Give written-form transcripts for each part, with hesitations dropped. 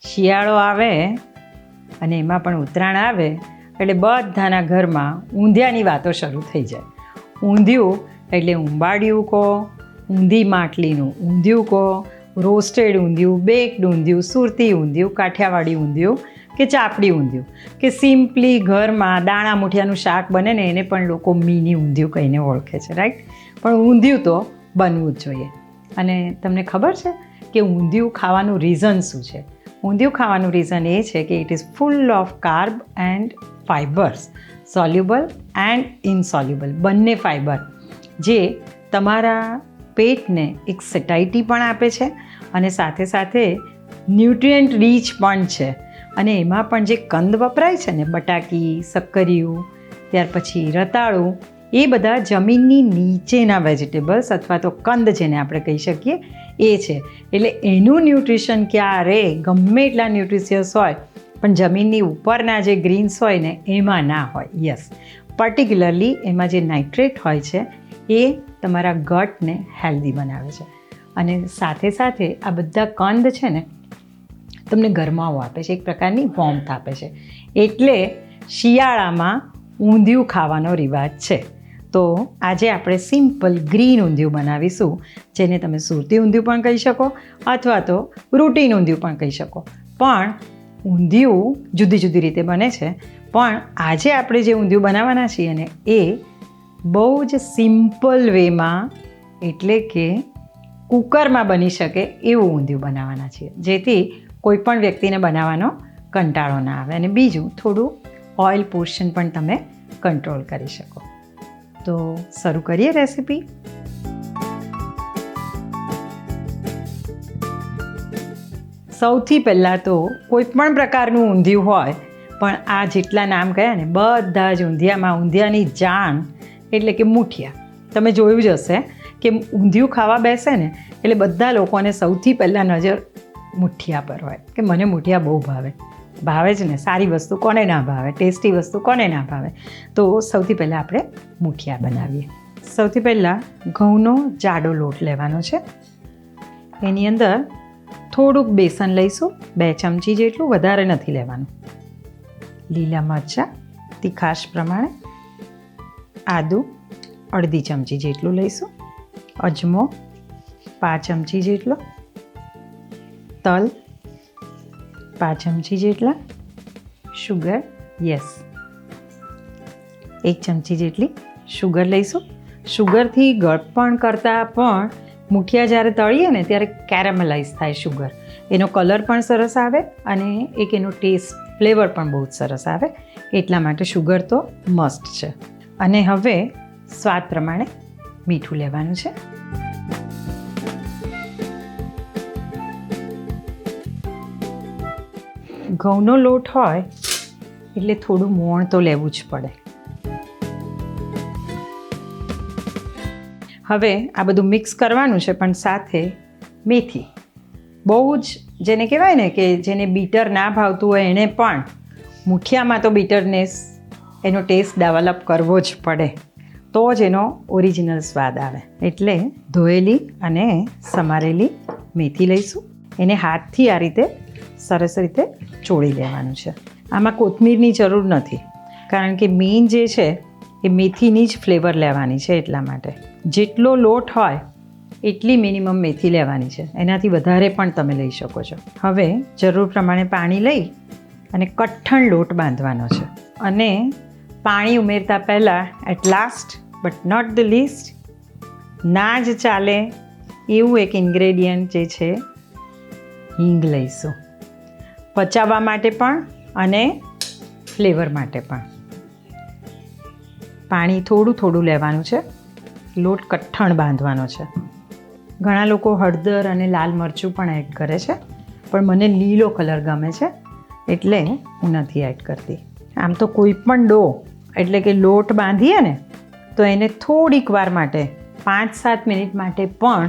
શિયાળો આવે અને એમાં પણ ઉત્તરાયણ આવે એટલે બધાના ઘરમાં ઊંધિયાની વાતો શરૂ થઈ જાય. ઊંધિયું એટલે ઉંબાડિયું કહો, ઊંધી માટલીનું ઊંધિયું કહો, રોસ્ટેડ ઊંધિયું, બેક્ડ ઊંધિયું, સુરતી ઊંધિયું, કાઠિયાવાડી ઊંધિયું કે ચાપડી ઊંધિયું કે સિમ્પલી ઘરમાં દાણા મૂઠિયાનું શાક બને ને એને પણ લોકો મિની ઊંધિયું કહીને ઓળખે છે, રાઈટ? પણ ઊંધિયું તો બનવું જ જોઈએ. અને તમને ખબર છે કે ઊંધિયું ખાવાનું રીઝન શું છે? ઊંધિયું ખાવાનું રીઝન એ છે કે it is full of carb and fibres, soluble and ઇનસોલ્યુબલ, બંને ફાઇબર, જે તમારા પેટને એક સેટાઇટી પણ આપે છે અને સાથે સાથે ન્યુટ્રિયન્ટ રીચ પણ છે. અને એમાં પણ જે કંદ વપરાય છે ને, બટાકી, સક્કરિયું, ત્યાર પછી રતાળું, એ બધા જમીનની નીચેના વેજીટેબલ્સ અથવા તો કંદ જેને આપણે કહી શકીએ એ છે. એટલે એનું ન્યુટ્રિશન ક્યારે ગમે એટલા ન્યુટ્રિશિયસ હોય પણ જમીનની ઉપરના જે ગ્રીન્સ હોય ને એમાં ના હોય. યસ, પર્ટિક્યુલરલી એમાં જે નાઇટ્રેટ હોય છે એ તમારા ગટને હેલ્ધી બનાવે છે. અને સાથે સાથે આ બધા કંદ છે ને તમને ગરમાવો આપે છે, એક પ્રકારની વોર્મથ આપે છે. એટલે શિયાળામાં ઊંધિયું ખાવાનો રિવાજ છે. તો આજે આપણે સિમ્પલ ગ્રીન ઊંધિયું બનાવીશું, જેને તમે સુરતી ઊંધિયું પણ કહી શકો અથવા તો રૂટીન ઊંધિયું પણ કહી શકો. પણ ઊંધિયું જુદી જુદી રીતે બને છે. પણ આજે આપણે જે ઊંધિયું બનાવવાના છીએ ને એ બહુ જ સિમ્પલ વેમાં, એટલે કે કુકરમાં બની શકે એવું ઊંધિયું બનાવવાના છીએ, જેથી કોઈ પણ વ્યક્તિને બનાવવાનો કંટાળો ના આવે. અને બીજું, થોડું ઓઇલ પોર્શન પણ તમે કંટ્રોલ કરી શકો. તો શરૂ કરીએ રેસીપી. સૌથી પહેલાં તો કોઈ પણ પ્રકારનું ઊંધિયું હોય, પણ આ જેટલા નામ કયા ને બધા જ ઊંધિયામાં ઊંધિયાની જાન એટલે કે મુઠિયા. તમે જોયું જ હશે કે ઊંધિયું ખાવા બેસે ને એટલે બધા લોકોને સૌથી પહેલાં નજર મુઠિયા પર હોય કે મને મુઠિયા બહુ ભાવે. ભાવે જ ને, સારી વસ્તુ કોને ના ભાવે, ટેસ્ટી વસ્તુ કોને ના ભાવે. તો સૌથી પહેલાં આપણે મુઠિયા બનાવીએ. સૌથી પહેલાં ઘઉંનો જાડો લોટ લેવાનો છે. એની અંદર થોડુંક બેસન લઈશું, 2 ચમચી જેટલું, વધારે નથી લેવાનું. લીલા મરચાં તીખાશ પ્રમાણે, આદું અડધી ચમચી જેટલું લઈશું, અજમો 5 ચમચી જેટલો, તલ 5 ચમચી જેટલા, શુગર 1 ચમચી જેટલી શુગર લઈશું. શુગરથી ગળપણ કરતાં પણ મુઠિયા જ્યારે તળીએ ને ત્યારે કેરેમલાઇઝ થાય શુગર. એનો કલર પણ સરસ આવે અને એક એનો ટેસ્ટ, ફ્લેવર પણ બહુ જ સરસ આવે. એટલા માટે શુગર તો મસ્ટ છે. અને હવે સ્વાદ પ્રમાણે મીઠું લેવાનું છે. ઘઉંનો લોટ હોય એટલે થોડું મોણ તો લેવું જ પડે. હવે આ બધું મિક્સ કરવાનું છે, પણ સાથે મેથી, બહુ જ જેને કહેવાય ને કે જેને બીટર ના ભાવતું હોય એને પણ મુઠિયામાં તો બીટરનેસ, એનો ટેસ્ટ ડેવલપ કરવો જ પડે, તો જ એનો ઓરિજિનલ સ્વાદ આવે. એટલે ધોયેલી અને સમારેલી મેથી લઈશું. એને હાથથી આ રીતે સરસ રીતે ચોળી લેવાનું છે. આમાં કોથમીરની જરૂર નથી, કારણ કે મેઇન જે છે એ મેથીની જ ફ્લેવર લેવાની છે. એટલા માટે જેટલો લોટ હોય એટલી મિનિમમ મેથી લેવાની છે. એનાથી વધારે પણ તમે લઈ શકો છો. હવે જરૂર પ્રમાણે પાણી લઈ અને કઠણ લોટ બાંધવાનો છે. અને પાણી ઉમેરતા પહેલાં at last but not the least, ના જ ચાલે એવું એક ઇન્ગ્રેડિયન્ટ જે છે હિંગ લઈશું, પચાવવા માટે પણ અને ફ્લેવર માટે પણ. પાણી થોડું થોડું લેવાનું છે. લોટ કઠણ બાંધવાનો છે. ઘણા લોકો હળદર અને લાલ મરચું પણ એડ કરે છે, પણ મને લીલો કલર ગમે છે એટલે હું નથી એડ કરતી. આમ તો કોઈ પણ ડો એટલે કે લોટ બાંધીએ ને તો એને થોડીક વાર માટે 5-7 મિનિટ માટે પણ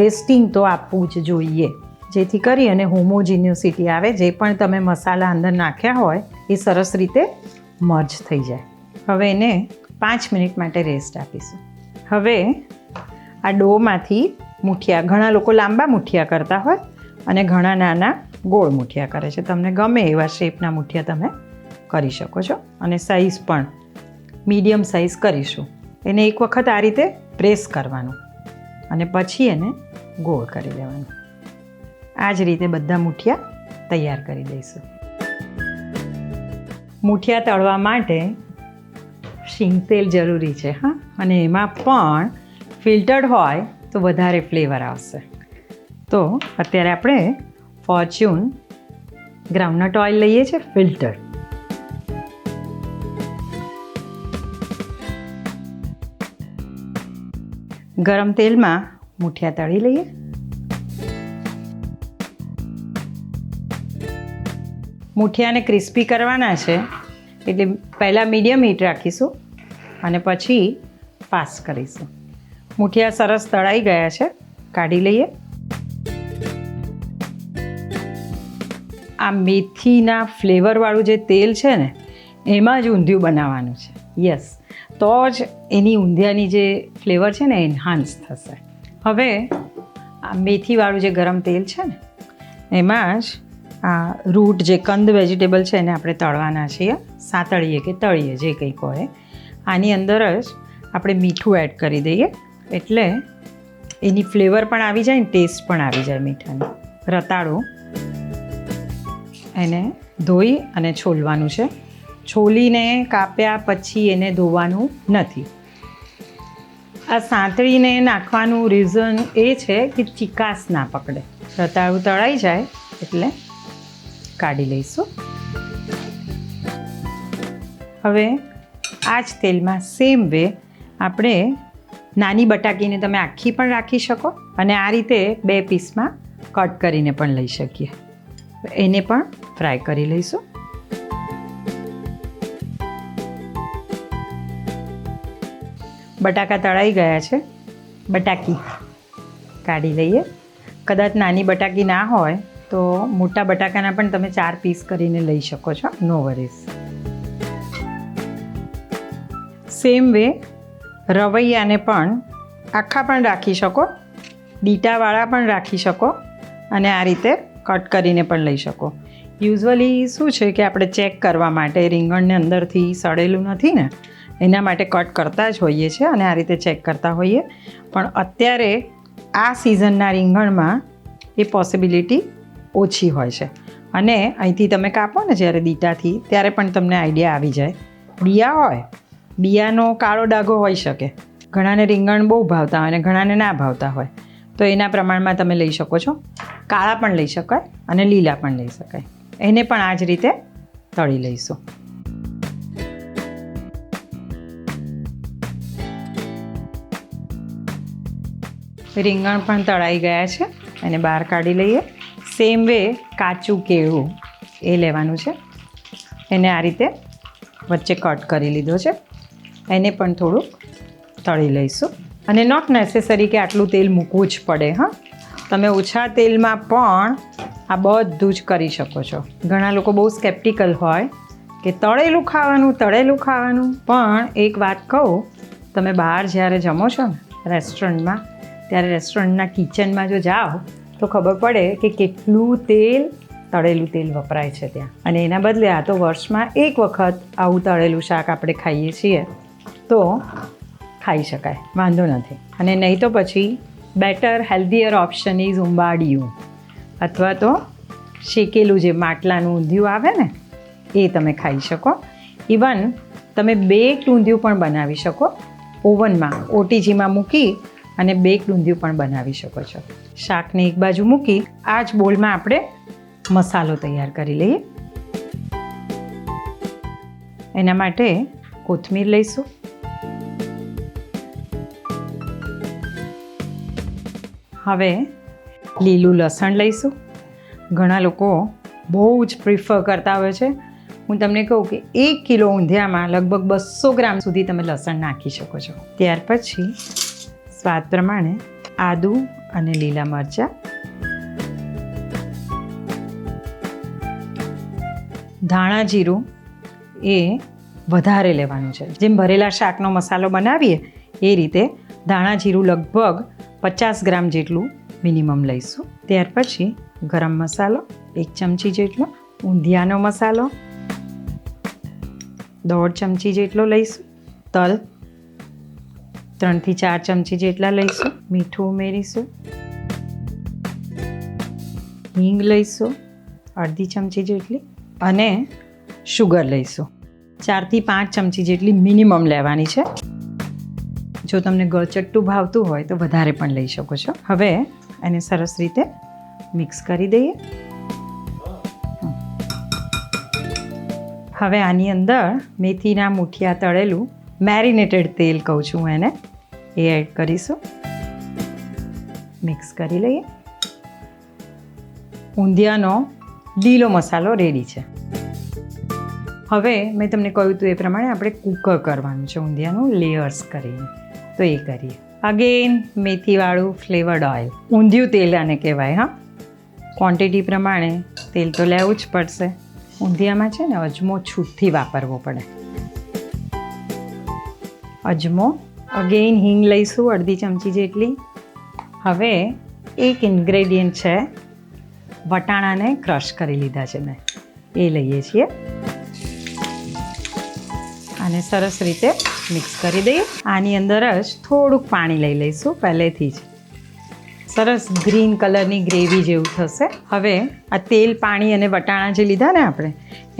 રેસ્ટિંગ તો આપવું જ જોઈએ, જેથી કરી અને હોમોજીનિયસિટી આવે. જે પણ તમે મસાલા અંદર નાખ્યા હોય એ સરસ રીતે મર્જ થઈ જાય. હવે એને 5 મિનિટ માટે રેસ્ટ આપીશું. હવે આ ડોમાંથી મુઠિયા, ઘણા લોકો લાંબા મુઠિયા કરતા હોય અને ઘણા નાના ગોળ મુઠિયા કરે છે. તમને ગમે એવા શેપના મુઠિયા તમે કરી શકો છો. અને સાઈઝ પણ મીડિયમ સાઈઝ કરીશું. એને એક વખત આ રીતે પ્રેસ કરવાનું અને પછી એને ગોળ કરી લેવાનું. આ જ રીતે બધા મુઠિયા તૈયાર કરી દઈશું. મુઠિયા તળવા માટે શીંગ તેલ જરૂરી છે. હા, અને એમાં પણ ફિલ્ટર્ડ હોય તો વધારે ફ્લેવર આવશે. તો અત્યારે આપણે ફોર્ચ્યુન ગ્રાઉન્ડનટ ઓઇલ લઈએ છીએ ફિલ્ટર. ગરમ તેલમાં મુઠિયા તળી લઈએ. મુઠિયાને ક્રિસ્પી કરવાના છે એટલે પહેલાં મીડિયમ હીટ રાખીશું અને પછી ફાસ્ટ કરીશું. મુઠિયા સરસ તળાઈ ગયા છે, કાઢી લઈએ. આ મેથીના ફ્લેવરવાળું જે તેલ છે ને એમાં જ ઊંધિયું બનાવવાનું છે. યસ, તો જ એની ઊંધિયાની જે ફ્લેવર છે ને એન્હાન્સ થશે. હવે આ મેથીવાળું જે ગરમ તેલ છે ને એમાં જ આ રૂટ જે કંદ વેજીટેબલ છે એને આપણે તળવાના છીએ. સાતળીએ કે તળીએ જે કંઈ કહે. આની અંદર જ આપણે મીઠું એડ કરી દઈએ એટલે એની ફ્લેવર પણ આવી જાય ને ટેસ્ટ પણ આવી જાય મીઠાની. રતાળું એને ધોઈ અને છોલવાનું છે. છોલીને કાપ્યા પછી એને ધોવાનું નથી. આ સાંતળીને નાખવાનું રીઝન એ છે કે ચીકાશ ના પકડે. રતાળું તળાઈ જાય એટલે કાઢી લઈશું. હવે આ જ તેલમાં સેમ વે આપણે નાની બટાકીને તમે આખી પણ રાખી શકો અને આ રીતે 2 પીસમાં કટ કરીને પણ લઈ શકીએ. એને પણ ફ્રાય કરી લઈશું. બટાકા તળાઈ ગયા છે. બટાકી કાઢી લઈએ. કદાચ નાની બટાકી ના હોય તો મોટા બટાકાના પણ તમે 4 પીસ કરીને લઈ શકો છો. નો વરીઝ. સેમ વે રવૈયાને પણ આખા પણ રાખી શકો, ડીટાવાળા પણ રાખી શકો અને આ રીતે કટ કરીને પણ લઈ શકો. યુઝ્યુઅલી શું છે કે આપણે ચેક કરવા માટે રીંગણને અંદરથી સડેલું નથી ને એના માટે કટ કરતા જ હોઈએ છીએ અને આ રીતે ચેક કરતા હોઈએ. પણ અત્યારે આ સિઝનના રીંગણમાં એ પોસિબિલિટી ઓછી હોય છે અને અહીંથી તમે કાપો ને જ્યારે દીટાથી ત્યારે પણ તમને આઈડિયા આવી જાય. બિયા હોય, બિયાનો કાળો ડાઘો હોઈ શકે. ઘણાને રીંગણ બહુ ભાવતા હોય અને ઘણાને ના ભાવતા હોય તો એના પ્રમાણમાં તમે લઈ શકો છો. કાળા પણ લઈ શકાય અને લીલા પણ લઈ શકાય. એને પણ આ જ રીતે તળી લઈશું. રીંગણ પણ તળાઈ ગયા છે એને બહાર કાઢી લઈએ. સેમ વે કાચું કેળું એ લેવાનું છે. એને આ રીતે વચ્ચે કટ કરી લીધો છે. એને પણ થોડુંક તળી લઈશું. અને નોટ નેસેસરી કે આટલું તેલ મૂકવું જ પડે. હા, તમે ઓછા તેલમાં પણ આ બધું જ કરી શકો છો. ઘણા લોકો બહુ સ્કેપ્ટિકલ હોય કે તળેલું ખાવાનું. પણ એક વાત કહું, તમે બહાર જ્યારે જમો છો ને રેસ્ટોરન્ટમાં ત્યારે રેસ્ટોરન્ટના કિચનમાં જો જાઓ તો ખબર પડે કે કેટલું તેલ તળેલું તેલ વપરાય છે ત્યાં. અને એના બદલે આ તો વર્ષમાં એક વખત આવું તળેલું શાક આપણે ખાઈએ છીએ તો ખાઈ શકાય, વાંધો નથી. અને નહીં તો પછી બેટર હેલ્ધીયર ઓપ્શન ઇઝ ઉંબાડિયું અથવા તો શેકેલું જે માટલાનું ઊંધિયું આવે ને એ તમે ખાઈ શકો. ઇવન તમે બેક્ડ ઊંધિયું પણ બનાવી શકો. ઓવનમાં ઓટીજીમાં મૂકી અને બેક્ડ ઊંધિયું પણ બનાવી શકો છો. શાકને એક બાજુ મૂકી આ જ બોલમાં આપણે મસાલો તૈયાર કરી લઈએ. એના માટે કોથમીર લઈશું. હવે લીલું લસણ લઈશું. ઘણા લોકો બહુ જ પ્રિફર કરતા હોય છે. હું તમને કહું કે 1 કિલો ઊંધિયામાં લગભગ 200 ગ્રામ સુધી તમે લસણ નાખી શકો છો. ત્યાર પછી સ્વાદ પ્રમાણે આદું અને લીલા મરચાં, ધાણા જીરું એ વધારે લેવાનું છે. જેમ ભરેલા શાકનો મસાલો બનાવીએ એ રીતે ધાણા જીરું લગભગ 50 ગ્રામ જેટલું મિનિમમ લઈશું. ત્યાર પછી ગરમ મસાલો, 1 ચમચી જેટલો, ઊંધિયાનો મસાલો 1.5 ચમચી જેટલો લઈશું, તલ 3 થી 4 ચમચી જેટલા લઈશું, મીઠું ઉમેરીશું, હિંગ લઈશું 1/2 ચમચી જેટલી અને શુગર લઈશું 4 થી 5 ચમચી જેટલી મિનિમમ લેવાની છે. જો તમને ગળચટ્ટું ભાવતું હોય તો વધારે પણ લઈ શકો છો. હવે એને સરસ રીતે મિક્સ કરી દઈએ. હવે આની અંદર મેથીના મૂઠિયા તળેલું મેરિનેટેડ તેલ કહું છું એને, એ એડ કરીશું. મિક્સ કરી લઈએ. ઊંધિયાનો લીલો મસાલો રેડી છે. હવે મેં તમને કહ્યું હતું એ પ્રમાણે આપણે કુકર કરવાનું છે ઊંધિયાનું લેયર્સ કરીને, તો એ કરીએ. અગેન મેથીવાળું ફ્લેવર્ડ ઓઇલ, ઊંધિયું તેલ આને કહેવાય. હા, ક્વોન્ટિટી પ્રમાણે તેલ તો લેવું જ પડશે. ઊંધિયામાં છે ને અજમો છૂટથી વાપરવો પડે. અજમો, અગેન હિંગ લઈશું 1/2 ચમચી જેટલી. હવે એક ઇન્ગ્રેડિયન્ટ છે, વટાણાને ક્રશ કરી લીધા છે મેં, એ લઈએ છીએ. આને સરસ રીતે મિક્સ કરી દઈએ. આની અંદર જ થોડુંક પાણી લઈ લઈશું પહેલેથી જ. સરસ ગ્રીન કલરની ગ્રેવી જેવું થશે. હવે આ તેલ, પાણી અને વટાણા જે લીધા ને આપણે,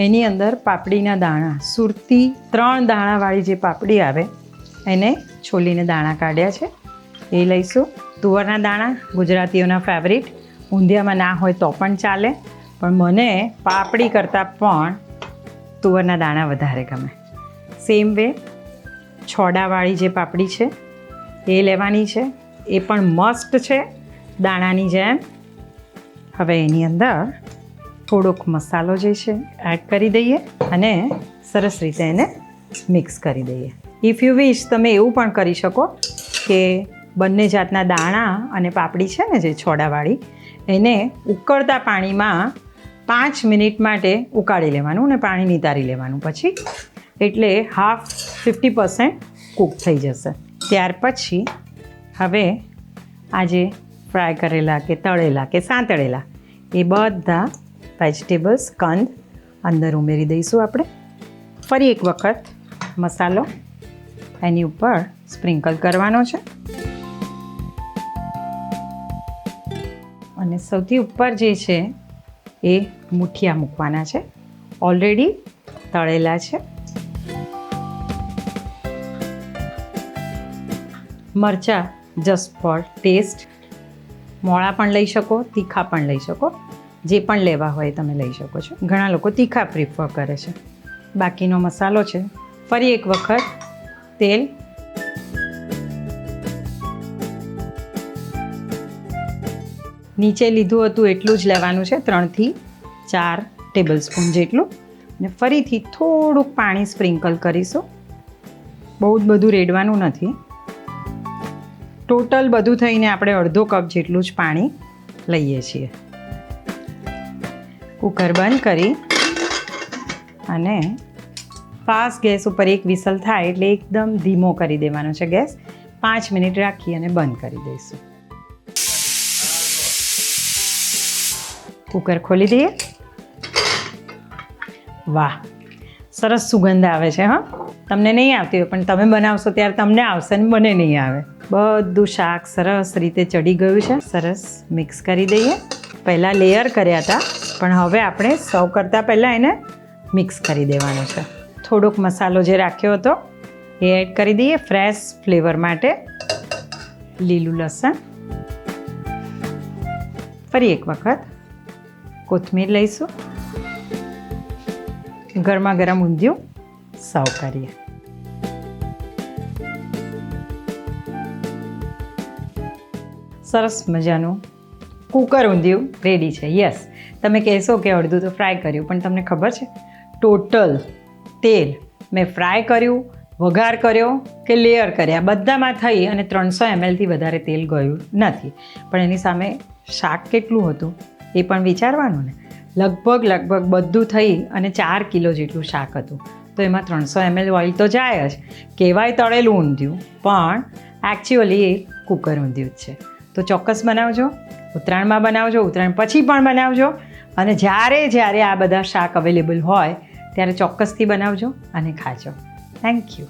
એની અંદર પાપડીના દાણા, સુરતી 3 દાણાવાળી જે પાપડી આવે એને છોલીને દાણા કાઢ્યા છે, એ લઈશું. તુવરના દાણા ગુજરાતીઓના ફેવરિટ, ઊંધિયામાં ના હોય તો પણ ચાલે, પણ મને પાપડી કરતાં પણ તુવરના દાણા વધારે ગમે. સેમ વે છોડાવાળી જે પાપડી છે એ લેવાની છે, એ પણ મસ્ત છે દાણાની જેમ. હવે એની અંદર થોડોક મસાલો જે છે એડ કરી દઈએ અને સરસ રીતે એને મિક્સ કરી દઈએ. ઇફ યુ વિશ તમે એવું પણ કરી શકો કે બંને જાતના દાણા અને પાપડી છે ને જે છોડાવાળી, એને ઉકળતા પાણીમાં 5 મિનિટ માટે ઉકાળી લેવાનું અને પાણી નિતારી લેવાનું પછી, એટલે 50% કૂક થઈ જશે. ત્યાર પછી હવે આજે ફ્રાય કરેલા કે તળેલા કે સાંતળેલા એ બધા વેજીટેબલ્સ, કંદ અંદર ઉમેરી દઈશું આપણે. ફરી એક વખત મસાલો એની ઉપર સ્પ્રિંકલ કરવાનો છે અને સૌથી ઉપર જે છે એ મૂઠિયા મૂકવાના છે, ઓલરેડી તળેલા છે. મરચાં જસ્ટ ફોર ટેસ્ટ, મોળા પણ લઈ શકો, તીખા પણ લઈ શકો, જે પણ લેવા હોય તમે લઈ શકો છો. ઘણા લોકો તીખા પ્રિફર કરે છે. બાકીનો મસાલો છે. ફરી એક વખત તેલ, નીચે લીધું હતું એટલું જ લેવાનું છે, 3 થી 4 ટેબલ સ્પૂન જેટલું, અને ફરીથી થોડુંક પાણી સ્પ્રિંકલ કરીશું. બહુ જ બધું રેડવાનું નથી. ટોટલ બધું થઈને આપણે અડધો કપ જેટલું જ પાણી લઈએ છીએ. કુકર બંધ કરી અને ફાસ્ટ ગેસ ઉપર એક વિસલ થાય એટલે એકદમ ધીમો કરી દેવાનો છે ગેસ. 5 મિનિટ રાખી અને બંધ કરી દઈશું. કુકર ખોલી દઈએ. વાહ, સરસ સુગંધ આવે છે. હા, તમને નહીં આવતી હોય પણ તમે બનાવશો ત્યારે તમને આવશે ને મને નહીં આવે. બધું શાક સરસ રીતે ચડી ગયું છે. સરસ મિક્સ કરી દઈએ. પહેલાં લેયર કર્યા હતા પણ હવે આપણે સર્વ કરતાં પહેલાં એને મિક્સ કરી દેવાનો છે. થોડોક મસાલો જે રાખ્યો હતો એ એડ કરી દઈએ ફ્રેશ ફ્લેવર માટે. લીલું લસણ, ફરી એક વખત કોથમીર લઈશું. ગરમા ગરમ ઊંધિયું સર્વ કરીએ. સરસ મજાનું કુકર ઊંધિયું રેડી છે. યસ, તમે કહેશો કે અડધું તો ફ્રાય કર્યું, પણ તમને ખબર છે ટોટલ તેલ મેં ફ્રાય કર્યું, વઘાર કર્યો કે લેયર કર્યા, બધામાં થઈ અને 300 mlથી વધારે તેલ ગયું નથી. પણ એની સામે શાક કેટલું હતું એ પણ વિચારવાનું ને. લગભગ બધું થઈ અને 4 કિલો જેટલું શાક હતું, તો એમાં 300 ml ઓઇલ તો જાય જ. કહેવાય તળેલું ઊંધિયું, પણ એકચ્યુઅલી એ કુકર ઊંધિયું જ છે. તો ચોક્કસ બનાવજો. ઉત્તરાયણમાં બનાવજો, ઉત્તરાયણ પછી પણ બનાવજો અને જ્યારે આ બધા શાક અવેલેબલ હોય ત્યારે ચોક્કસથી બનાવજો અને ખાજો. Thank you.